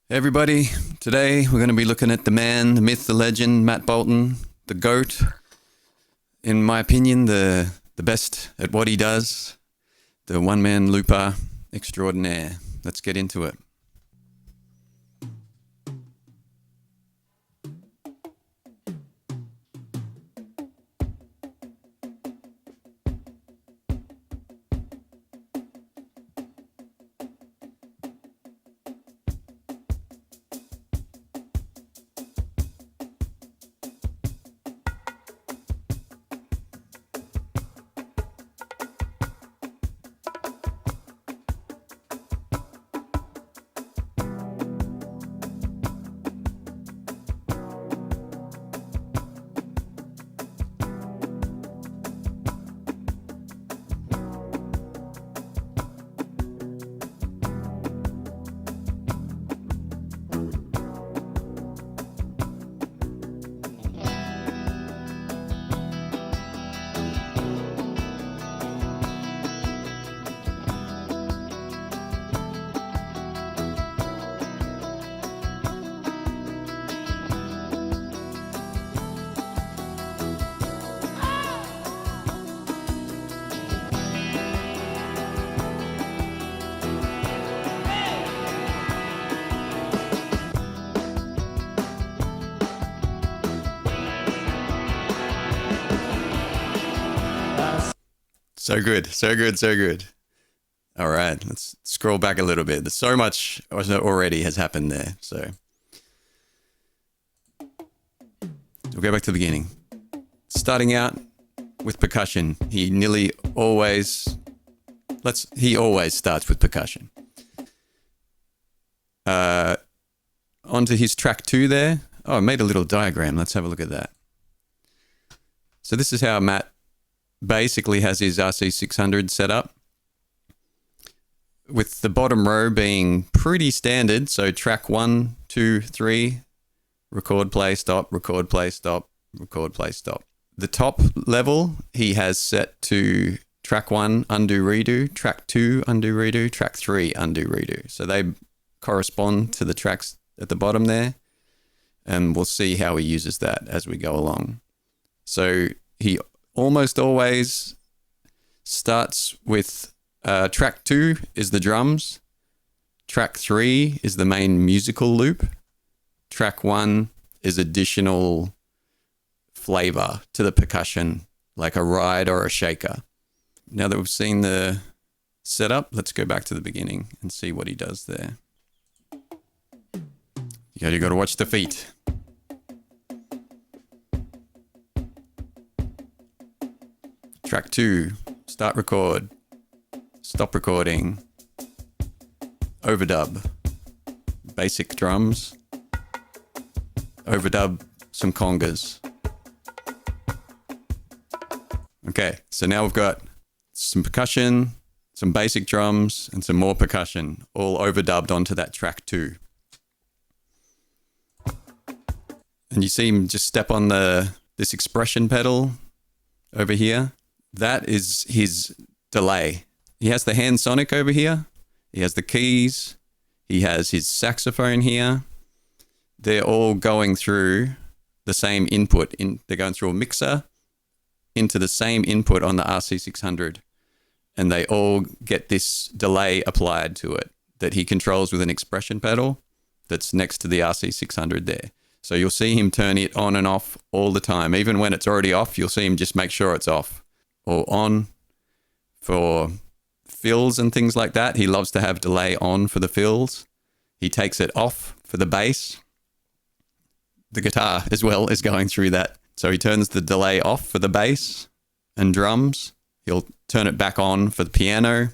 Everybody, today we're going to be looking at the man, the myth, the legend, Matt Bolton, the GOAT. In my opinion, the best at what he does, the one-man looper extraordinaire. Let's get into it. So good, so good, so good. All right, let's scroll back a little bit. There's so much already has happened there. So we'll go back to the beginning. Starting out with percussion, he always starts with percussion. Onto his track 2 there. Oh, I made a little diagram. Let's have a look at that. So this is how Matt basically has his RC600 set up, with the bottom row being pretty standard. So track 1, 2, 3, record, play, stop, record, play, stop, record, play, stop. The top level he has set to track 1, undo, redo, track 2, undo, redo, track 3, undo, redo. So they correspond to the tracks at the bottom there, and we'll see how he uses that as we go along. So he almost always starts with track 2 is the drums, track 3 is the main musical loop, track 1 is additional flavor to the percussion, like a ride or a shaker. Now that we've seen the setup, let's go back to the beginning and see what he does there. You got to watch the feet. Track 2, start record, stop recording, overdub, basic drums, overdub some congas. Okay, so now we've got some percussion, some basic drums, and some more percussion, all overdubbed onto that track 2. And you see him just step on this expression pedal over here. That is his delay. He has the hand sonic over here. He has the keys. He has his saxophone here. They're all going through the same input. They're going through a mixer into the same input on the RC600. And they all get this delay applied to it that he controls with an expression pedal that's next to the RC600 there. So you'll see him turn it on and off all the time. Even when it's already off, you'll see him just make sure it's off or on. For fills and things like that, he loves to have delay on for the fills. He takes it off for the bass. The guitar as well is going through that. So he turns the delay off for the bass and drums. He'll turn it back on for the piano,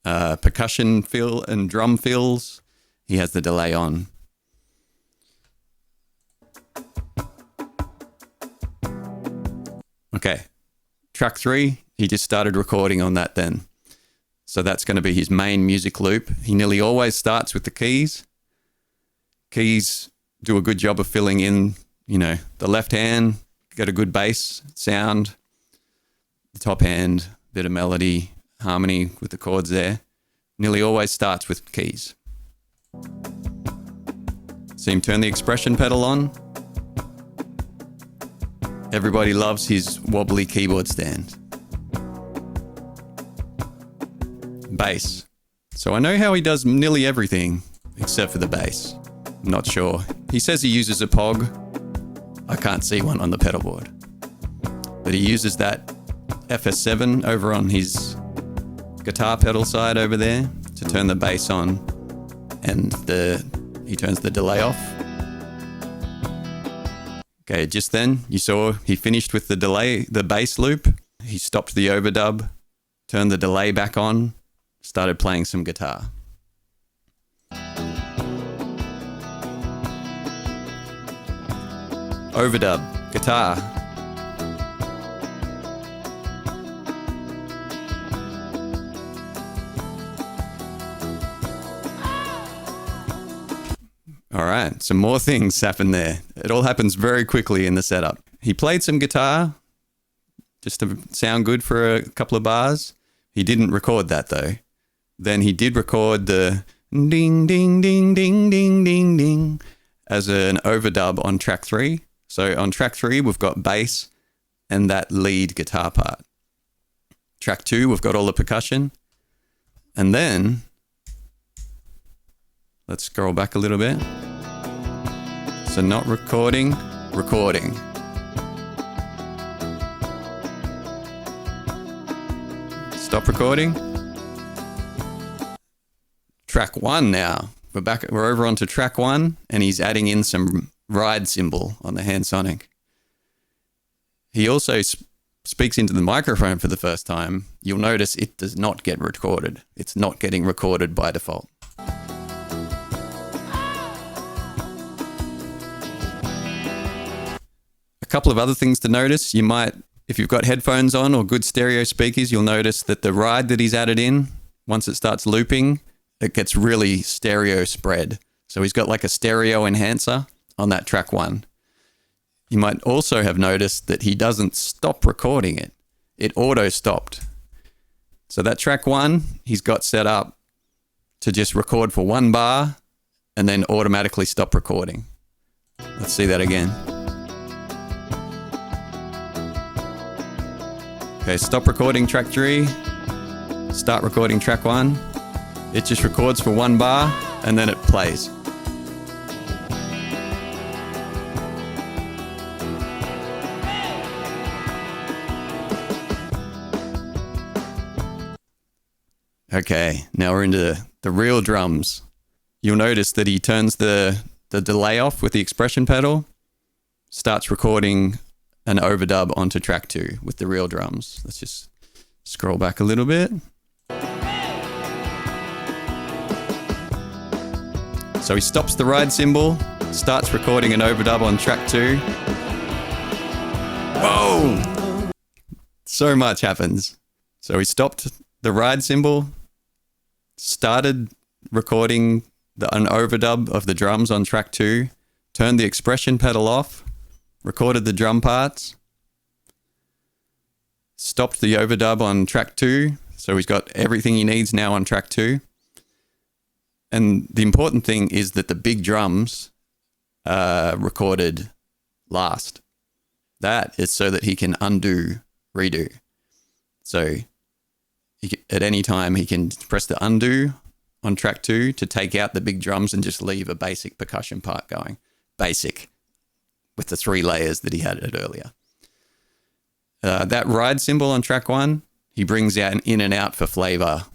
percussion fill and drum fills. He has the delay on. Okay, track 3, he just started recording on that then. So that's going to be his main music loop. He nearly always starts with the keys. Keys do a good job of filling in, the left hand, get a good bass sound. The top hand, bit of melody, harmony with the chords there. Nearly always starts with keys. See him turn the expression pedal on. Everybody loves his wobbly keyboard stand. Bass. So I know how he does nearly everything except for the bass. I'm not sure. He says he uses a POG. I can't see one on the pedal board. But he uses that FS7 over on his guitar pedal side over there to turn the bass on, and he turns the delay off. Okay, just then you saw he finished with the bass loop. He stopped the overdub, turned the delay back on, started playing some guitar. Overdub, guitar. All right, some more things happen there. It all happens very quickly in the setup. He played some guitar just to sound good for a couple of bars. He didn't record that though. Then he did record the ding, ding, ding, ding, ding, ding, ding as an overdub on track 3. So on track 3, we've got bass and that lead guitar part. Track 2, we've got all the percussion. And then, let's scroll back a little bit. So not recording, recording. Stop recording. Track 1 now. We're over onto track 1, and he's adding in some ride cymbal on the hand sonic. He also speaks into the microphone for the first time. You'll notice it does not get recorded. It's not getting recorded by default. A couple of other things to notice. You might, if you've got headphones on or good stereo speakers, you'll notice that the ride that he's added in, once it starts looping, it gets really stereo spread. So he's got like a stereo enhancer on that track 1. You might also have noticed that he doesn't stop recording it. It auto stopped. So that track 1, he's got set up to just record for 1 bar and then automatically stop recording. Let's see that again. Okay, stop recording track 3, start recording track 1. It just records for 1 bar and then it plays. Okay, now we're into the real drums. You'll notice that he turns the delay off with the expression pedal, starts recording an overdub onto track 2 with the real drums. Let's just scroll back a little bit. So he stops the ride cymbal, starts recording an overdub on track 2. Whoa! So much happens. So he stopped the ride cymbal, started recording an overdub of the drums on track 2, turned the expression pedal off, recorded the drum parts, stopped the overdub on track 2, so he's got everything he needs now on track 2. And the important thing is that the big drums are recorded last. That is so that he can undo, redo. So at any time he can press the undo on track 2 to take out the big drums and just leave a basic percussion part going. Basic, with the 3 layers that he had it earlier. That ride cymbal on track 1, he brings out in and out for flavor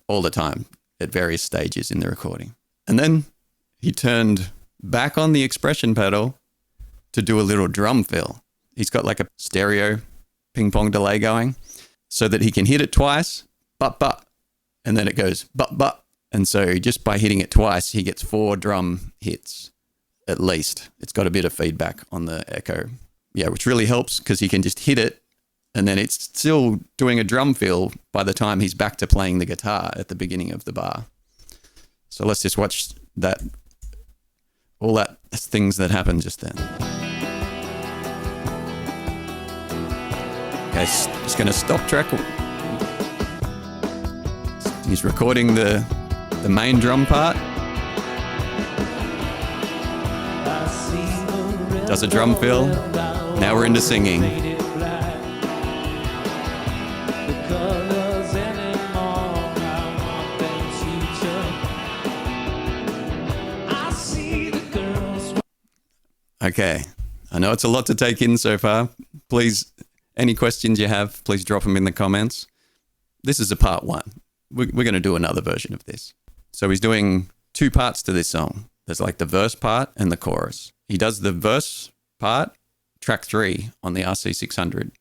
all the time at various stages in the recording. And then he turned back on the expression pedal to do a little drum fill. He's got like a stereo ping pong delay going so that he can hit it twice, but, and then it goes but. And so just by hitting it twice, he gets 4 drum hits at least. It's got a bit of feedback on the echo. Yeah, which really helps because he can just hit it and then it's still doing a drum fill by the time he's back to playing the guitar at the beginning of the bar. So let's just watch that, all that things that happened just then. Okay, just going to stop track. He's recording the main drum part. Does a drum fill. Now we're into singing. Okay, I know it's a lot to take in so far. Please, any questions you have, please drop them in the comments. This is a part one. We're going to do another version of this. So he's doing two parts to this song. There's like the verse part and the chorus. He does the verse part, track 3 on the RC600.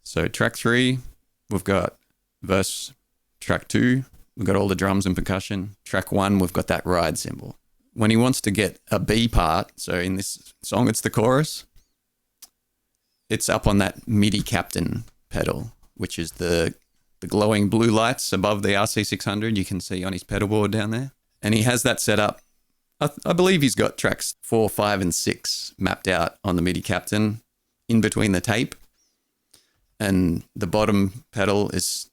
So track 3, we've got verse. Track 2, we've got all the drums and percussion. Track 1, we've got that ride cymbal. When he wants to get a B part, so in this song it's the chorus, it's up on that MIDI captain pedal, which is the glowing blue lights above the RC600 you can see on his pedal board down there. And he has that set up. I believe he's got tracks 4, 5, and 6 mapped out on the MIDI captain in between the tape. And the bottom pedal is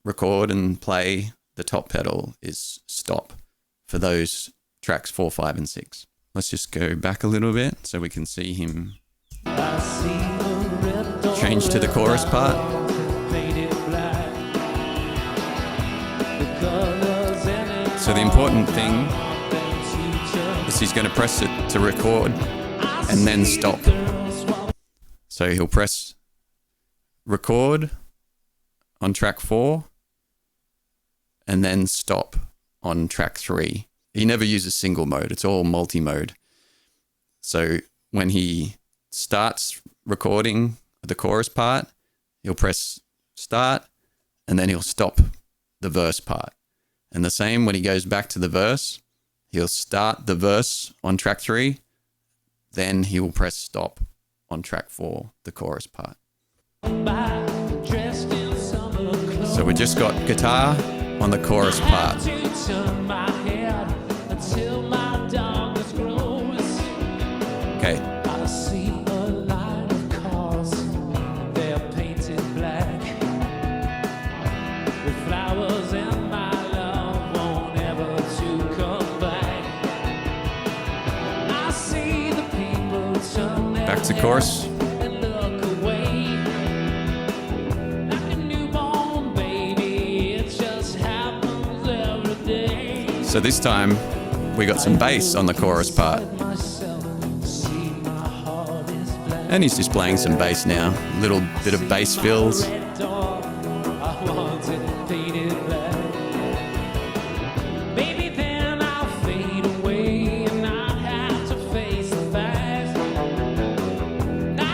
record and play. The top pedal is stop for those tracks 4, 5, and 6. Let's just go back a little bit so we can see him change to the chorus part. So the important thing is he's going to press it to record and then stop. So he'll press record on track 4 and then stop on track 3. He never uses single mode. It's all multi-mode. So when he starts recording the chorus part, he'll press start and then he'll stop the verse part. And the same when he goes back to the verse, he'll start the verse on track 3, then he will press stop on track 4, the chorus part. So we just got guitar on the chorus part. Okay. Back to chorus. So this time we got some bass on the chorus part. And he's just playing some bass now. A little bit of bass fills.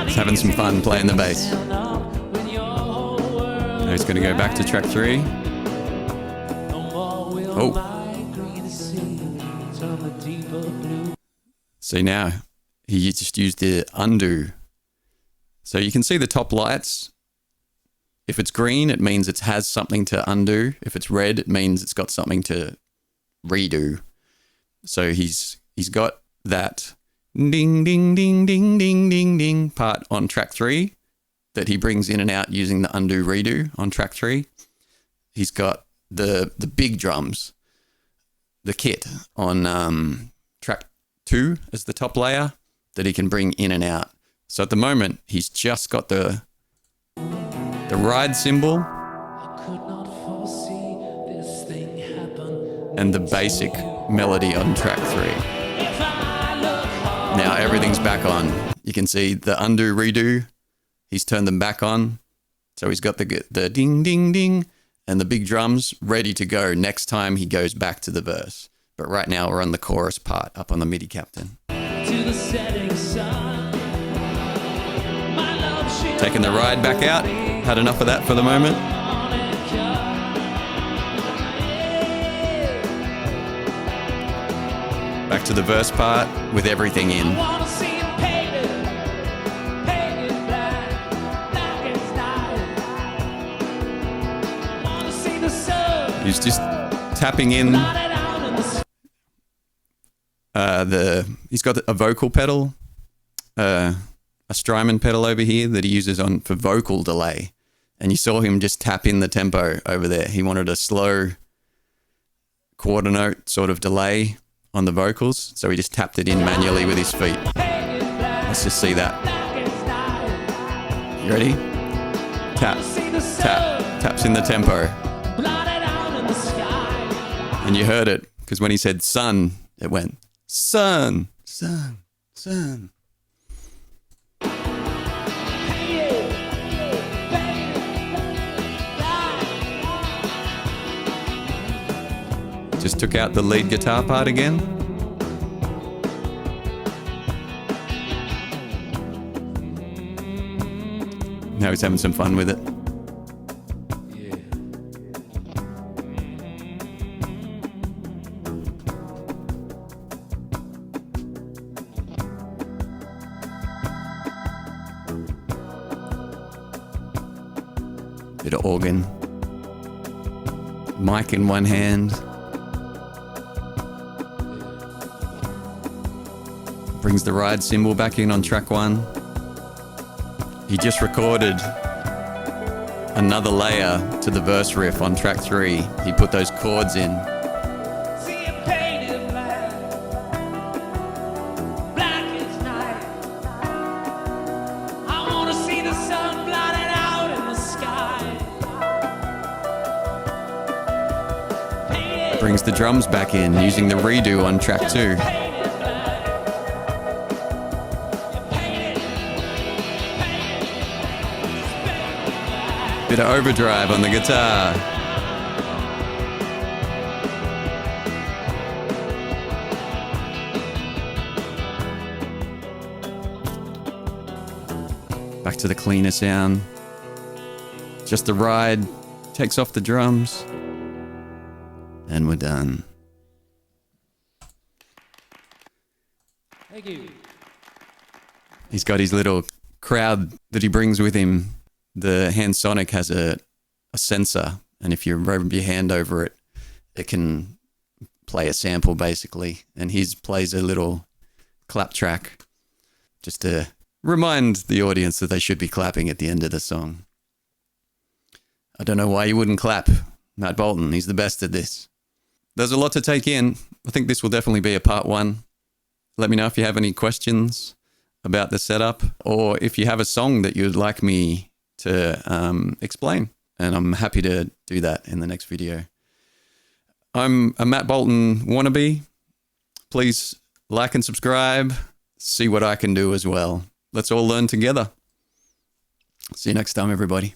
He's having some fun playing the bass. Now he's going to go back to track 3. Oh. See now, he just used the undo. So you can see the top lights. If it's green, it means it has something to undo. If it's red, it means it's got something to redo. So he's got that ding, ding, ding, ding, ding, ding, ding part on track 3 that he brings in and out using the undo redo on track 3. He's got the big drums, the kit on track 2 as the top layer that he can bring in and out. So at the moment, he's just got the ride cymbal and the basic melody on track 3. Now everything's back on. You can see the undo redo. He's turned them back on. So he's got the ding, ding, ding and the big drums ready to go next time he goes back to the verse. But right now we're on the chorus part up on the MIDI captain. Taking the ride back out. Had enough of that for the moment. Back to the verse part with everything in. He's just tapping in he's got a vocal pedal, a Strymon pedal over here that he uses for vocal delay. And you saw him just tap in the tempo over there. He wanted a slow quarter note sort of delay on the vocals. So he just tapped it in manually with his feet. Let's just see that. You ready? Tap, tap, taps in the tempo. And you heard it, because when he said sun, it went sun, sun, sun. Just took out the lead guitar part again. Now he's having some fun with it. Bit of organ. Mic in one hand. Brings the ride cymbal back in on track 1. He just recorded another layer to the verse riff on track 3. He put those chords in. Brings the drums back in using the redo on track 2. Bit of overdrive on the guitar. Back to the cleaner sound. Just the ride, takes off the drums, and we're done. Thank you. He's got his little crowd that he brings with him. The hand sonic has a sensor, and if you rub your hand over it, it can play a sample basically. And his plays a little clap track just to remind the audience that they should be clapping at the end of the song. I don't know why you wouldn't clap. Matt Bolton, he's the best at this. There's a lot to take in. I think this will definitely be a part 1. Let me know if you have any questions about the setup, or if you have a song that you'd like me to explain, and I'm happy to do that in the next video. I'm a Matt Bolton wannabe. Please like and subscribe. See what I can do as well. Let's all learn together. See you next time, everybody.